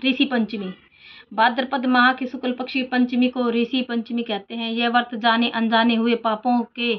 ऋषि पंचमी। भाद्रपद माह की शुक्ल पक्ष की पंचमी को ऋषि पंचमी कहते हैं। यह व्रत जाने अनजाने हुए पापों के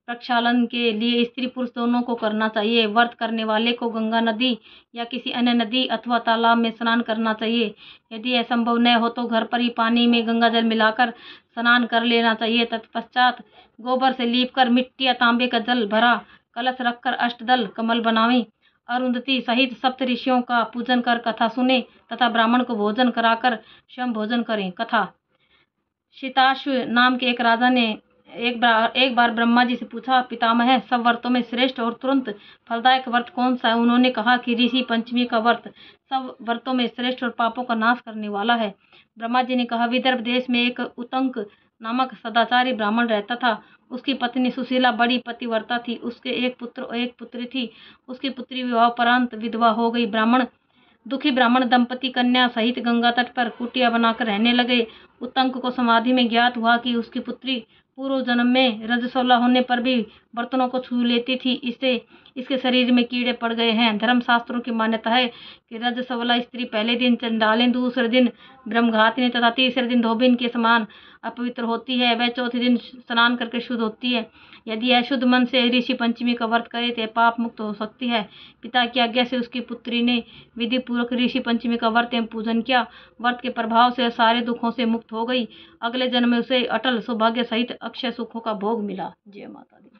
प्रक्षालन के लिए स्त्री पुरुष दोनों को करना चाहिए। व्रत करने वाले को गंगा नदी या किसी अन्य नदी अथवा तालाब में स्नान करना चाहिए। यदि यह संभव न हो तो घर पर ही पानी में गंगा जल मिलाकर स्नान कर लेना चाहिए। तत्पश्चात गोबर से लीपकर मिट्टी या तांबे का जल भरा कलश रखकर अष्टदल कमल बनावें। अरुंधति सहित सप्त ऋषियों का पूजन कर कथा सुने तथा ब्राह्मण को भोजन कराकर स्वयं भोजन करें। कथा। शीताश्व नाम के एक राजा ने एक बार ब्रह्मा जी से पूछा, पितामह, सब व्रतों में श्रेष्ठ और तुरंत फलदायक व्रत कौन सा है? उन्होंने कहा कि ऋषि पंचमी का व्रत सब व्रतों में श्रेष्ठ और पापों का नाश करने वाला है। ब्रह्मा जी ने कहा, विदर्भ देश में एक उतंक नामक सदाचारी ब्राह्मण रहता था। उसकी पत्नी सुशीला बड़ी पतिव्रता थी। उसके एक पुत्र और एक पुत्री थी। उसकी पुत्री विवाहोपरांत विधवा हो गई। दुखी ब्राह्मण दंपति कन्या सहित गंगा तट पर कुटिया बनाकर रहने लगे। उतंक को समाधि में ज्ञात हुआ कि उसकी पुत्री पूर्व जन्म में रजस्वला होने पर भी बर्तनों को छू लेती थी। इसके शरीर में कीड़े पड़ गए हैं। धर्मशास्त्रों की मान्यता है कि रजस्वला स्त्री पहले दिन चंडालिन, दूसरे दिन ब्रह्मघातिनी तथा तीसरे दिन धोबिन के समान अपवित्र होती है। वह चौथे दिन स्नान करके शुद्ध होती है। यदि यह शुद्ध मन से ऋषि पंचमी का व्रत करे तो पाप मुक्त हो सकती है। पिता की आज्ञा से उसकी पुत्री ने विधि पूर्वक ऋषि पंचमी का व्रत एवं पूजन किया। व्रत के प्रभाव से सारे दुखों से मुक्त हो गई। अगले जन्म में उसे अटल सौभाग्य सहित अक्षय सुखों का भोग मिला। जय माता दी।